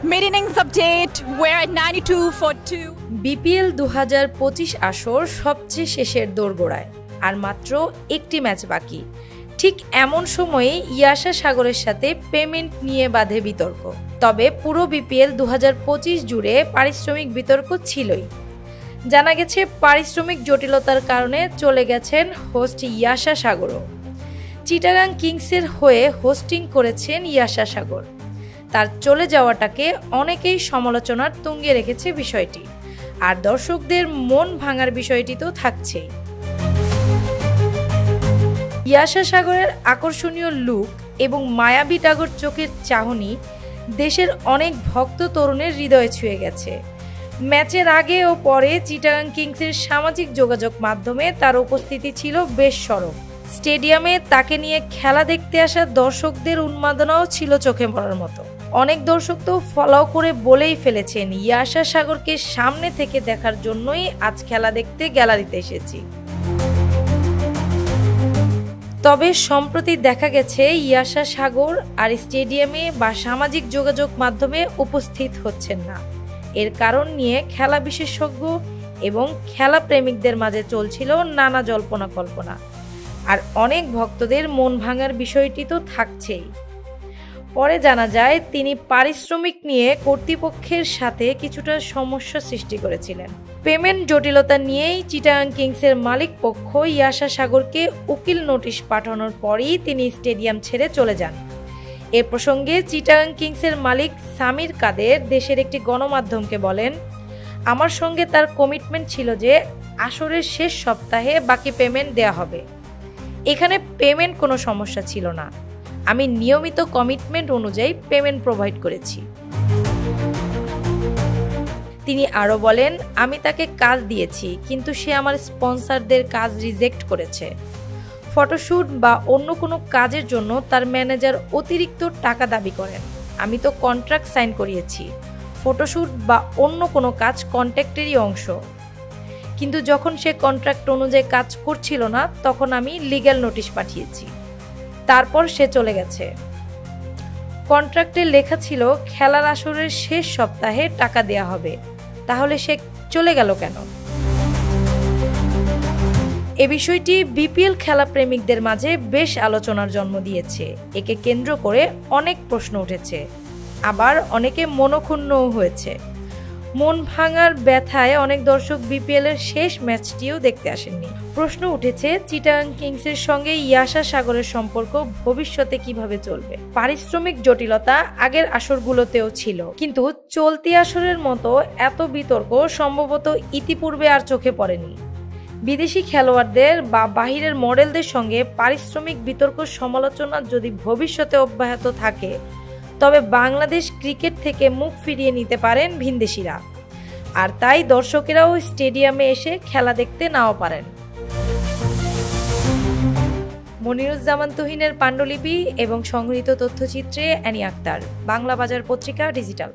Mid innings update. We're at 92 for 2. BPL 2025 আসর সবচেয়ে শেষের দোরগোড়ায় আর মাত্র একটি ম্যাচ বাকি। ঠিক এমন সময়ে ইয়াশা সাগরের সাথে পেমেন্ট নিয়ে বাধে বিতর্ক। তবে পুরো বিপিএল 2025 জুড়ে পারিশ্রমিক বিতর্ক ছিলই। জানা গেছে পারিশ্রমিক জটিলতার কারণে চলে গেছেন হোস্ট ইয়াশা সাগরও। চিটাগাং কিংসের হয়ে হোস্টিং করেছেন ইয়াশা সাগর। তার চলে যাওয়াটাকে অনেকেই সমালোচনার তুঙ্গে রেখেছে বিষয়টি, আর দর্শকদের মন ভাঙার বিষয়টি তো থাকছেই। ইয়াশা সাগরের আকর্ষণীয় লুক এবং মায়াবী টাগর চোখের চাহনি দেশের অনেক ভক্ত তরুণের হৃদয়ে ছুঁয়ে গেছে। ম্যাচের আগে ও পরে চিটাগাং কিংসের সামাজিক যোগাযোগ মাধ্যমে তার উপস্থিতি ছিল বেশ সরব। স্টেডিয়ামে তাকে নিয়ে খেলা দেখতে আসা দর্শকদের উন্মাদনাও ছিল চোখে পড়ার মতো। অনেক দর্শক তো ফলো করে বলেই ফেলেছেন, ইয়াশা সাগরকে সামনে থেকে দেখার জন্যই আজ খেলা দেখতে গ্যালারিতে এসেছি। তবে সম্প্রতি দেখা গেছে ইয়াশা সাগর আর স্টেডিয়ামে বা সামাজিক যোগাযোগ মাধ্যমে উপস্থিত হচ্ছেন না। এর কারণ নিয়ে খেলা বিশেষজ্ঞ এবং খেলা প্রেমিকদের মাঝে চলছিল নানা জল্পনা কল্পনা, আর অনেক ভক্তদের মন ভাঙার বিষয়টি তো থাকছেই। পরে জানা যায় তিনি পারিশ্রমিক নিয়ে কর্তৃপক্ষের সাথে কিছুটা সমস্যা সৃষ্টি করেছিলেন। পেমেন্ট জটিলতা নিয়েই চিটাগাং কিংসের মালিক পক্ষ ইয়াশা সাগরকে উকিল নোটিশ পাঠানোর পরই তিনি স্টেডিয়াম ছেড়ে চলে যান। এ প্রসঙ্গে চিটাগাং কিংসের মালিক সামির কাদের দেশের একটি গণমাধ্যমকে বলেন, আমার সঙ্গে তার কমিটমেন্ট ছিল যে আসরের শেষ সপ্তাহে বাকি পেমেন্ট দেয়া হবে। এখানে পেমেন্ট কোনো সমস্যা ছিল না, আমি নিয়মিত কমিটমেন্ট অনুযায়ী পেমেন্ট প্রোভাইড করেছি। তিনি আরও বলেন, আমি তাকে কাজ দিয়েছি, কিন্তু সে আমার স্পন্সরদের কাজ রিজেক্ট করেছে। ফটোশ্যুট বা অন্য কোনো কাজের জন্য তার ম্যানেজার অতিরিক্ত টাকা দাবি করেন। আমি তো কন্ট্রাক্ট সাইন করিয়েছি, ফটোশ্যুট বা অন্য কোনো কাজ কন্ট্রাক্টেরই অংশ। কিন্তু যখন সে কন্ট্রাক্ট অনুযায়ী কাজ করছিল না, তখন আমি লিগ্যাল নোটিশ পাঠিয়েছি। তারপর সে চলে গেছে। কন্ট্রাক্টে লেখা ছিল খেলার আসরের শেষ সপ্তাহে টাকা দেয়া হবে, তাহলে সে চলে গেল কেন? এ বিষয়টি বিপিএল খেলা প্রেমিকদের মাঝে বেশ আলোচনার জন্ম দিয়েছে। একে কেন্দ্র করে অনেক প্রশ্ন উঠেছে, আবার অনেকে মনক্ষুণ্ণও হয়েছে। মন ভাঙার ব্যথায় অনেক দর্শক বিপিএল এর শেষ ম্যাচটিও দেখতে আসেননি। প্রশ্ন উঠেছে চিটাগাং কিংসের সঙ্গে ইয়াশা সাগরের সম্পর্ক ভবিষ্যতে কিভাবে চলবে। পারিশ্রমিক জটিলতা আগের আসরগুলোতেও ছিল, কিন্তু চলতি আসরের মতো এত বিতর্ক সম্ভবত ইতিপূর্বে আর চোখে পড়েনি। বিদেশি খেলোয়াড়দের বা বাহিরের মডেলদের সঙ্গে পারিশ্রমিক বিতর্ক সমালোচনা যদি ভবিষ্যতে অব্যাহত থাকে, তবে বাংলাদেশ ক্রিকেট থেকে মুখ ফিরিয়ে নিতে পারেন ভিনদেশিরা, আর তাই দর্শকেরাও স্টেডিয়ামে এসে খেলা দেখতে নাও পারেন। মনিরুজ্জামান তুহিনের পাণ্ডুলিপি এবং সংগৃহীত তথ্যচিত্রে অ্যানি আক্তার, বাংলা বাজার পত্রিকা ডিজিটাল।